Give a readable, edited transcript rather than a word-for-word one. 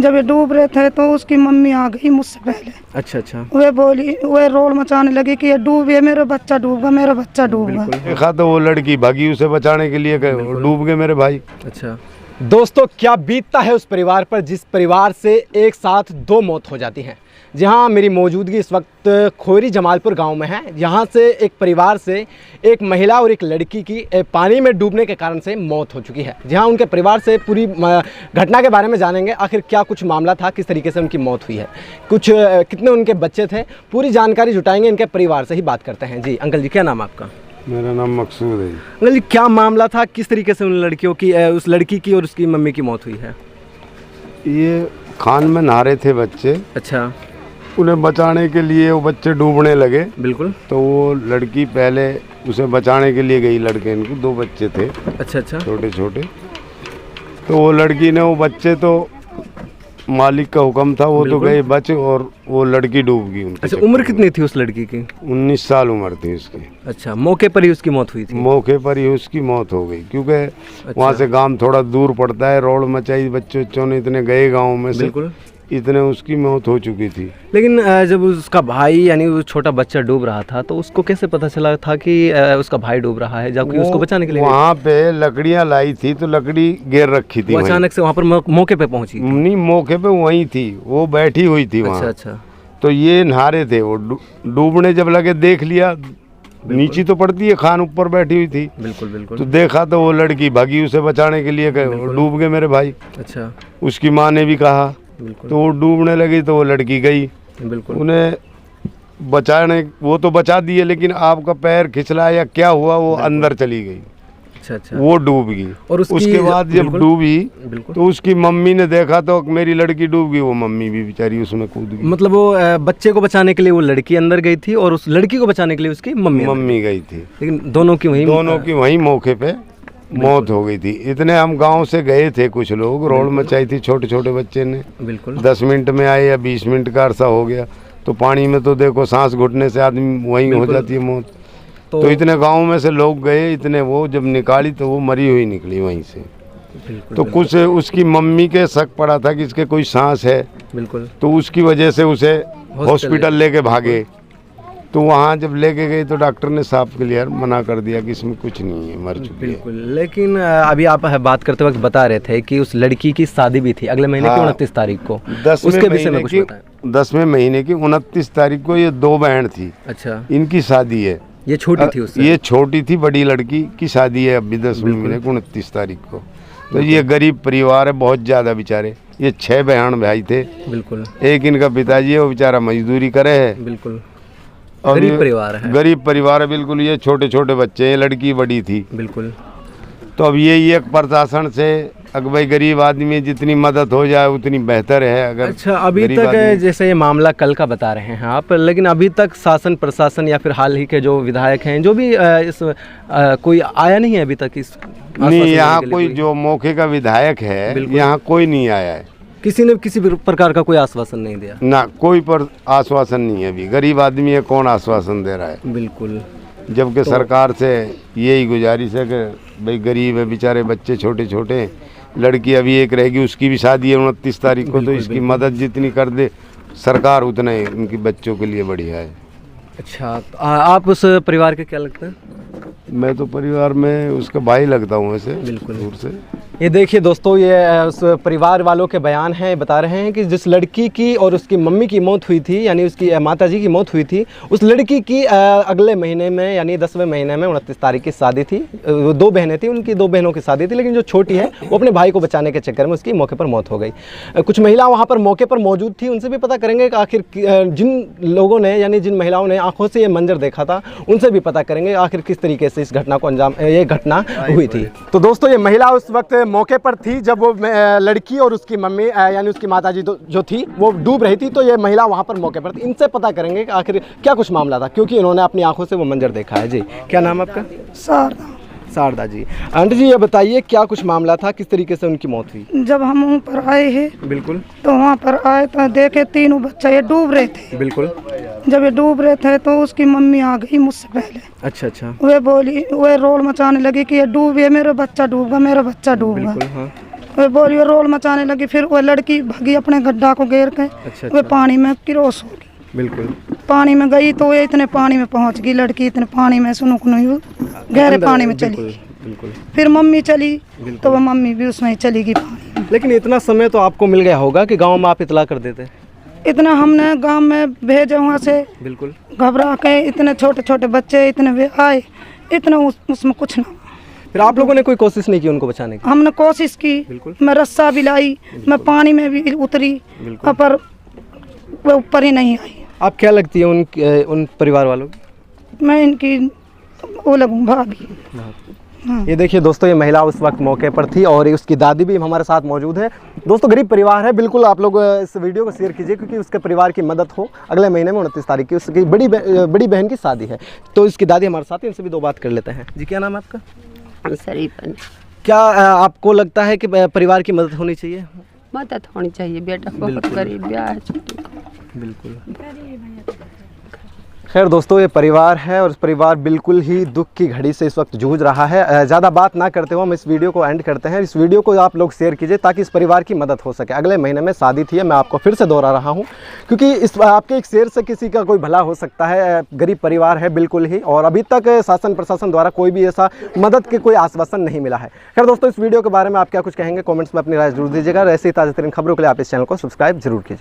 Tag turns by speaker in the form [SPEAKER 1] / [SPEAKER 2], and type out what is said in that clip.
[SPEAKER 1] जब ये डूब रहे थे तो उसकी मम्मी आ गई मुझसे पहले।
[SPEAKER 2] अच्छा अच्छा।
[SPEAKER 1] वे बोली, वे रोल मचाने लगी कि ये डूब गया, मेरा बच्चा डूबा, मेरा बच्चा डूबा।
[SPEAKER 3] देखा तो वो लड़की भागी उसे बचाने के लिए, डूब गए मेरे भाई।
[SPEAKER 2] अच्छा दोस्तों, क्या बीतता है उस परिवार पर जिस परिवार से एक साथ 2 मौत हो जाती हैं। जहां मेरी मौजूदगी इस वक्त खोरी जमालपुर गांव में है। यहाँ से एक परिवार से एक महिला और एक लड़की की पानी में डूबने के कारण से मौत हो चुकी है। जहां उनके परिवार से पूरी घटना के बारे में जानेंगे, आखिर क्या कुछ मामला था, किस तरीके से उनकी मौत हुई है, कुछ कितने उनके बच्चे थे, पूरी जानकारी जुटाएंगे। इनके परिवार से ही बात करते हैं। जी अंकल जी, क्या नाम है आपका?
[SPEAKER 3] मेरा नाम मकसूद है।
[SPEAKER 2] अंकल जी, क्या मामला था, किस तरीके से उन लड़कियों की, उस लड़की की और उसकी मम्मी की मौत हुई है?
[SPEAKER 3] ये खान में नहा रहे थे बच्चे।
[SPEAKER 2] अच्छा।
[SPEAKER 3] उन्हें बचाने के लिए वो बच्चे डूबने लगे।
[SPEAKER 2] बिल्कुल।
[SPEAKER 3] तो वो लड़की पहले उसे बचाने के लिए गई। लड़के, इनको 2 बच्चे थे।
[SPEAKER 2] अच्छा अच्छा।
[SPEAKER 3] छोटे छोटे। तो वो लड़की ने, वो बच्चे तो मालिक का हुक्म था, वो तो गए बच, और वो लड़की डूब गई।
[SPEAKER 2] अच्छा, उम्र कितनी थी उस लड़की की?
[SPEAKER 3] 19 साल उम्र थी उसकी।
[SPEAKER 2] अच्छा, मौके पर ही उसकी मौत हुई थी?
[SPEAKER 3] मौके पर ही उसकी मौत हो गई, क्योंकि वहाँ से गांव थोड़ा दूर पड़ता है। रोड मचाई, बच्चों ने इतने गए गांव में से।
[SPEAKER 2] बिल्कुल।
[SPEAKER 3] इतने उसकी मौत हो चुकी थी।
[SPEAKER 2] लेकिन जब उसका भाई यानी वो छोटा बच्चा डूब रहा था, तो उसको कैसे पता चला था कि उसका भाई डूब रहा है, जबकि उसको बचाने के लिए
[SPEAKER 3] वहाँ पे लकड़ियाँ लाई थी, तो लकड़ी गिर रखी थी।
[SPEAKER 2] अचानक से वहाँ पर मौके पे पहुंची?
[SPEAKER 3] नहीं, मौके पे वहीं थी, वो बैठी हुई थी वहाँ।
[SPEAKER 2] अच्छा अच्छा।
[SPEAKER 3] तो ये नहारे थे, वो डूबने जब लगे देख लिया, नीचे तो पड़ती है, खान ऊपर बैठी हुई थी।
[SPEAKER 2] बिल्कुल बिल्कुल।
[SPEAKER 3] तो देखा तो वो लड़की भागी उसे बचाने के लिए, डूब गए मेरे भाई।
[SPEAKER 2] अच्छा।
[SPEAKER 3] उसकी माँ ने भी कहा। तो वो डूबने लगी तो वो लड़की गई।
[SPEAKER 2] बिल्कुल।
[SPEAKER 3] उन्हें बचाने, वो तो बचा दिए, लेकिन आपका पैर खिंचला या क्या हुआ, वो अंदर चली गई।
[SPEAKER 2] अच्छा अच्छा।
[SPEAKER 3] वो डूब गई।
[SPEAKER 2] और
[SPEAKER 3] उसके बाद जब डूबी तो उसकी मम्मी ने देखा तो मेरी लड़की डूब गई, वो मम्मी भी बेचारी उसमें कूद गई।
[SPEAKER 2] मतलब वो बच्चे को बचाने के लिए वो लड़की अंदर गई थी और उस लड़की को बचाने के लिए उसकी मम्मी
[SPEAKER 3] गई थी।
[SPEAKER 2] लेकिन दोनों की
[SPEAKER 3] वहीं मौके पे मौत हो गई थी। इतने हम गांव से गए थे, कुछ लोग, रोड मचाई थी, छोटे छोटे बच्चे ने।
[SPEAKER 2] बिल्कुल।
[SPEAKER 3] 10 मिनट में आए या 20 मिनट का अरसा हो गया। तो पानी में तो देखो, सांस घुटने से आदमी वहीं हो जाती है मौत। तो इतने गांव में से लोग गए, इतने वो जब निकाली तो वो मरी हुई निकली वहीं से। तो कुछ उसकी मम्मी के शक पड़ा था कि इसके कोई सांस है।
[SPEAKER 2] बिल्कुल।
[SPEAKER 3] तो उसकी वजह से उसे हॉस्पिटल लेके भागे। तो वहाँ जब लेके गए तो डॉक्टर ने साफ क्लियर मना कर दिया कि इसमें कुछ नहीं है, मर चुकी है।
[SPEAKER 2] बिल्कुल। लेकिन अभी आप बात करते वक्त बता रहे थे कि उस लड़की की शादी भी थी अगले महीने की 29 तारीख को। उसके विषय में कुछ बताएं।
[SPEAKER 3] 10वें महीने की 29 तारीख को ये 2 बहन थी।
[SPEAKER 2] अच्छा।
[SPEAKER 3] इनकी शादी है।
[SPEAKER 2] ये छोटी थी उससे?
[SPEAKER 3] ये छोटी थी, बड़ी लड़की की शादी है अभी 10वें महीने को 29 तारीख को। तो ये गरीब परिवार है बहुत ज़्यादा बेचारे। ये 6 बहन भाई थे।
[SPEAKER 2] बिल्कुल।
[SPEAKER 3] एक इनका पिताजी है, वो बेचारा मजदूरी करे है।
[SPEAKER 2] बिल्कुल। गरीब परिवार है।
[SPEAKER 3] गरीब परिवार है बिल्कुल। ये छोटे छोटे बच्चे हैं, लड़की बड़ी थी।
[SPEAKER 2] बिल्कुल।
[SPEAKER 3] तो अब यही एक प्रशासन से, अगर भाई गरीब आदमी जितनी मदद हो जाए उतनी बेहतर है। अगर
[SPEAKER 2] अच्छा, अभी तक जैसे ये मामला कल का बता रहे हैं आप, लेकिन अभी तक शासन प्रशासन या फिर हाल ही के जो विधायक हैं, जो भी कोई आया नहीं है अभी तक इस?
[SPEAKER 3] नहीं, यहाँ कोई जो मौके का विधायक है, यहाँ कोई नहीं आया है।
[SPEAKER 2] किसी ने किसी प्रकार का कोई आश्वासन नहीं दिया?
[SPEAKER 3] ना, कोई पर आश्वासन नहीं है। अभी गरीब आदमी है, कौन आश्वासन दे रहा है?
[SPEAKER 2] बिल्कुल।
[SPEAKER 3] जबकि सरकार से यही गुजारिश है कि भाई गरीब है बेचारे, बच्चे छोटे छोटे, लड़की अभी एक रहेगी, उसकी भी शादी है 29 तारीख को। तो इसकी मदद जितनी कर दे सरकार, उतना ही उनकी बच्चों के लिए बढ़िया है।
[SPEAKER 2] अच्छा, तो आप उस परिवार के क्या लगता है?
[SPEAKER 3] मैं तो परिवार में उसका भाई लगता हूँ ऐसे,
[SPEAKER 2] बिल्कुल
[SPEAKER 3] दूर से।
[SPEAKER 2] ये देखिए दोस्तों, ये उस परिवार वालों के बयान हैं। बता रहे हैं कि जिस लड़की की और उसकी मम्मी की मौत हुई थी, यानी उसकी माताजी की मौत हुई थी, उस लड़की की अगले महीने में यानी 10वें महीने में 29 तारीख की शादी थी। वो 2 बहनें थी, उनकी 2 बहनों की शादी थी। लेकिन जो छोटी है वो अपने भाई को बचाने के चक्कर में उसकी मौके पर मौत हो गई। कुछ महिला वहाँ पर मौके पर मौजूद थी, उनसे भी पता करेंगे कि आखिर जिन लोगों ने, यानी जिन महिलाओं ने आंखों से ये मंजर देखा था, उनसे भी पता करेंगे आखिर किस तरीके से इस घटना को अंजाम, ये घटना हुई थी। तो दोस्तों, ये महिला उस वक्त मौके पर थी जब वो लड़की और उसकी मम्मी यानी उसकी माताजी जो थी वो डूब रही थी। तो ये महिला वहाँ पर मौके पर थी। इनसे पता करेंगे कि आखिर क्या कुछ मामला था, क्योंकि इन्होंने अपनी आंखों से वो मंजर देखा है। जी, क्या नाम है आपका?
[SPEAKER 1] शारदा।
[SPEAKER 2] शारदा जी। आंटी जी, ये बताइए क्या कुछ मामला था, किस तरीके से उनकी मौत हुई?
[SPEAKER 1] जब हम वहाँ पर आए हैं,
[SPEAKER 2] बिल्कुल,
[SPEAKER 1] तो वहाँ पर आए तो देखे 3 बच्चे ये डूब रहे थे।
[SPEAKER 2] बिल्कुल।
[SPEAKER 1] जब ये डूब रहे थे तो उसकी मम्मी आ गई मुझसे पहले।
[SPEAKER 2] अच्छा अच्छा।
[SPEAKER 1] वे बोली, वे रोल मचाने लगी कि ये डूब गया, मेरा बच्चा डूबा, मेरा बच्चा डूबा।
[SPEAKER 2] बिल्कुल। हाँ।
[SPEAKER 1] वो बोली वो रोल मचाने लगी, फिर वो लड़की भागी अपने गड्ढा को घेर के,
[SPEAKER 2] अच्छा,
[SPEAKER 1] वो पानी में किरोस हो गई।
[SPEAKER 2] बिल्कुल।
[SPEAKER 1] पानी में गई तो ये इतने पानी में पहुंच गई लड़की, इतने पानी में सुनुक नहीं गहरे पानी में चली गई।
[SPEAKER 2] बिल्कुल।
[SPEAKER 1] फिर मम्मी चली तो वो मम्मी भी उसमें चली गई पानी में।
[SPEAKER 2] लेकिन इतना समय तो आपको मिल गया होगा कि गांव में आप इतला कर देते।
[SPEAKER 1] इतना हमने गांव में भेजे वहाँ से,
[SPEAKER 2] बिल्कुल।
[SPEAKER 1] घबरा के, इतने छोटे छोटे बच्चे इतने वे आए, इतना उसमें कुछ ना।
[SPEAKER 2] फिर आप लोगों ने कोई कोशिश नहीं की उनको बचाने की?
[SPEAKER 1] हमने कोशिश की,
[SPEAKER 2] बिल्कुल।
[SPEAKER 1] मैं रस्सा भी लाई, मैं पानी में भी उतरी, पर वो ऊपर ही नहीं आई।
[SPEAKER 2] आप क्या लगती है उन परिवार वालों की?
[SPEAKER 1] मैं इनकी वो लगूँ भाभी।
[SPEAKER 2] ये देखिए दोस्तों, ये महिला उस वक्त मौके पर थी और उसकी दादी भी हमारे साथ मौजूद है। दोस्तों गरीब परिवार है, बिल्कुल आप लोग इस वीडियो को शेयर कीजिए क्योंकि उसके परिवार की मदद हो। अगले महीने में 29 तारीख की उसकी बड़ी बहन की शादी है, तो इसकी दादी हमारे साथ है, इनसे भी दो बात कर लेते हैं। जी क्या नाम है आपका?
[SPEAKER 4] शरीफन।
[SPEAKER 2] क्या आपको लगता है कि परिवार की मदद होनी चाहिए?
[SPEAKER 4] मदद होनी चाहिए, बेटा बहुत गरीब ब्याह है, छोटी।
[SPEAKER 2] बिल्कुल। खैर दोस्तों, ये परिवार है और इस परिवार बिल्कुल ही दुख की घड़ी से इस वक्त जूझ रहा है। ज़्यादा बात ना करते हुए हम इस वीडियो को एंड करते हैं। इस वीडियो को आप लोग शेयर कीजिए ताकि इस परिवार की मदद हो सके। अगले महीने में शादी थी, मैं आपको फिर से दोहरा रहा हूँ क्योंकि इस आपके एक शेयर से किसी का कोई भला हो सकता है। गरीब परिवार है बिल्कुल ही, और अभी तक शासन प्रशासन द्वारा कोई भी ऐसा मदद के कोई आश्वासन नहीं मिला है। खैर दोस्तों, इस वीडियो के बारे में आप क्या कुछ कहेंगे कॉमेंट्स में अपनी राय जरूर दीजिएगा। ऐसी ताज़ा तरीन खबरों के लिए आप इस चैनल को सब्सक्राइब जरूर कीजिए।